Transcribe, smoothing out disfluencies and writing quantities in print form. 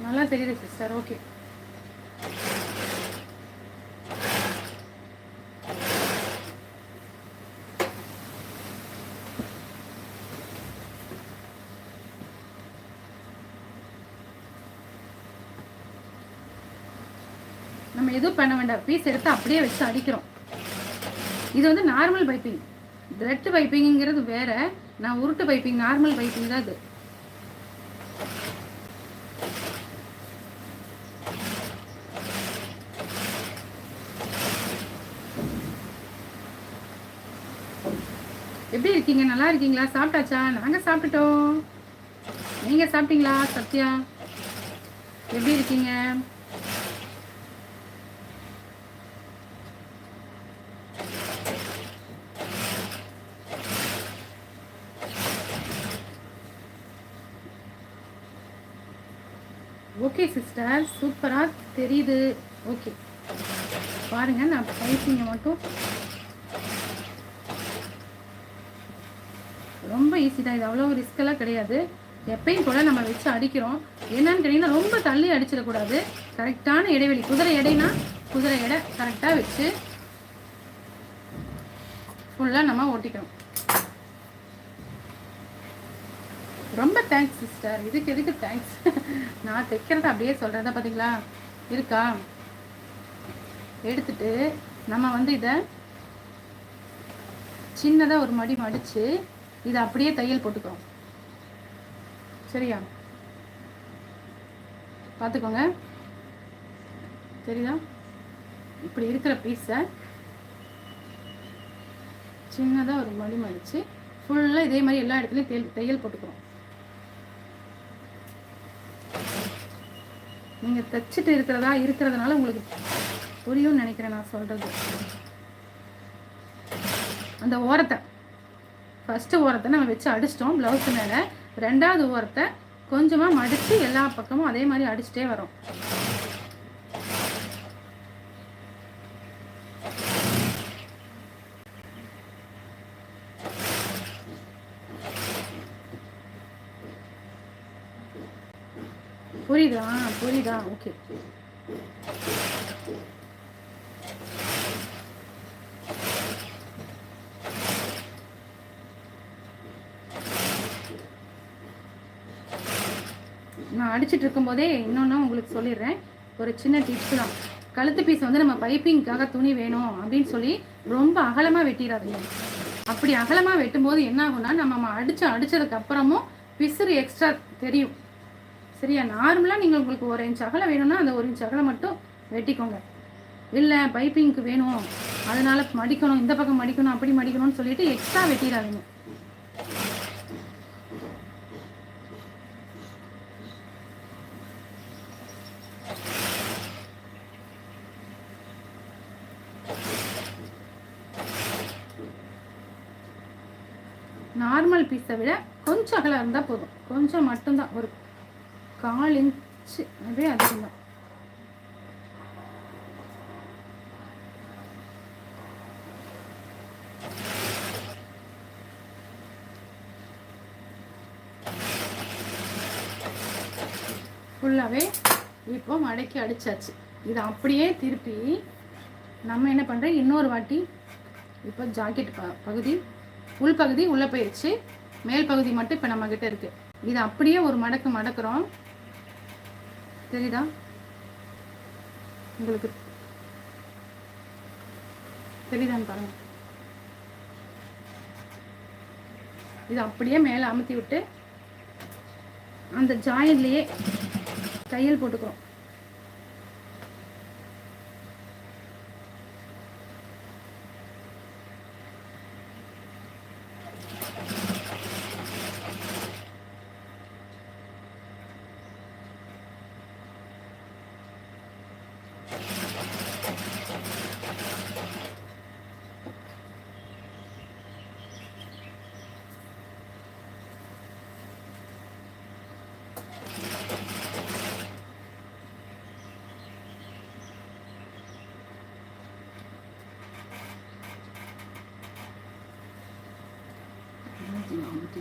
நல்லா தெரியுது sister. Okay. நம்ம எதுவும் பண்ண வேண்டாம். பீஸ் எடுத்து அப்படியே வச்சு அடிக்கிறோம். இது வந்து நார்மல் பைப்பிங். த்ரெட் பைப்பிங்கிறது வேற. நான் உருட்டு பைப்பிங், நார்மல் பைப்பிங் தான் இது. எப்படி இருக்கீங்க? நல்லா இருக்கீங்களா? சாப்பிட்டாச்சா? நாங்கள் சாப்பிட்டுட்டோம். நீங்கள் சாப்பிட்டீங்களா? சத்யா எப்படி இருக்கீங்க? ஓகே சிஸ்டர், சூப்பராக தெரியுது. ஓகே பாருங்க, நான் பைப்பிங்கை மட்டும் ரொம்ப ஈஸி தான். இது அவ்வளோ ரிஸ்க்கெல்லாம் கிடையாது. எப்பயும் கூட நம்ம வச்சு அடிக்கிறோம். என்னன்னு கேட்டிங்கன்னா, ரொம்ப தள்ளி அடிச்சிடக்கூடாது. கரெக்டான இடைவெளி, குதிரை எடைனா குதிரை எடை கரெக்டாக வச்சு ஃபுல்லாக நம்ம ஓட்டிக்கிறோம். ரொம்ப தேங்க்ஸ் சிஸ்டர். இதுக்கு எதுக்கு தேங்க்ஸ்? நான் தைக்கிறத அப்படியே சொல்கிறத பார்த்தீங்களா இருக்கா. எடுத்துட்டு நம்ம வந்து இதை சின்னதாக ஒரு மடி மடித்து இதை அப்படியே தையல் போட்டுக்கிறோம். சரியா? பார்த்துக்கோங்க, சரிதா? இப்படி இருக்கிற பீஸை சின்னதாக ஒரு மடி மடித்து ஃபுல்லாக இதே மாதிரி எல்லா இடத்துலையும் தையல் போட்டுக்கிறோம். நீங்கள் தைச்சிட்டு இருக்கிறதுனால உங்களுக்கு புரியும்னு நினைக்கிறேன் நான் சொல்கிறது. அந்த ஓரத்தை ஃபஸ்ட்டு ஓரத்தை நம்ம வச்சு அடிச்சிட்டோம் ப்ளவுஸு மேலே. ரெண்டாவது ஓரத்தை கொஞ்சமாக மடித்து எல்லா பக்கமும் அதே மாதிரி அடிச்சுட்டே வரோம். புரியுதா? புரியுதா? ஓகே. நான் அடிச்சுட்டு இருக்கும்போதே இன்னொன்று உங்களுக்கு சொல்லிடுறேன். ஒரு சின்ன டிப்ஸ் தான். கழுத்து பீஸ் வந்து நம்ம பைப்பிங்காக துணி வேணும் அப்படின்னு சொல்லி ரொம்ப அகலமாக வெட்டிடாதீங்க. அப்படி அகலமாக வெட்டும்போது என்ன ஆகும்னா, நம்ம அடித்ததுக்கு அப்புறமும் பிசுறு எக்ஸ்ட்ரா தெரியும். சரியா? நார்மலாக நீங்கள் உங்களுக்கு 1 இன்ச் அகலம் வேணும்னா அந்த 1 இன்ச் அகலம் மட்டும் வெட்டிக்கோங்க. இல்லை பைப்பிங்க்கு வேணும் அதனால் மடிக்கணும், இந்த பக்கம் மடிக்கணும், அப்படி மடிக்கணும்னு சொல்லிட்டு எக்ஸ்ட்ரா வெட்டிடாதீங்க. நார்மல் பீஸை விட கொஞ்சம் அகலம் இருந்தால் போதும். கொஞ்சம் மட்டும்தான், ஒரு 1/4 இன்ச்சு அதே அதிகம்தான். ஃபுல்லாகவே இப்போ மடக்கி அடித்தாச்சு. இதை அப்படியே திருப்பி நம்ம என்ன பண்ணுறோம், இன்னொரு வாட்டி இப்போ ஜாக்கெட் பகுதி உள்பகுதி உள்ளே போயிடுச்சு, மேல் பகுதி மட்டும் இப்போ நம்மக்கிட்ட இருக்குது. இதை அப்படியே ஒரு மடக்குறோம். தெரியுதா உங்களுக்கு? தெரியுதான்னு பாருங்கள். இதை அப்படியே மேலே அமுத்தி விட்டு அந்த ஜாயின்லேயே தையல் போட்டுக்கிறோம்.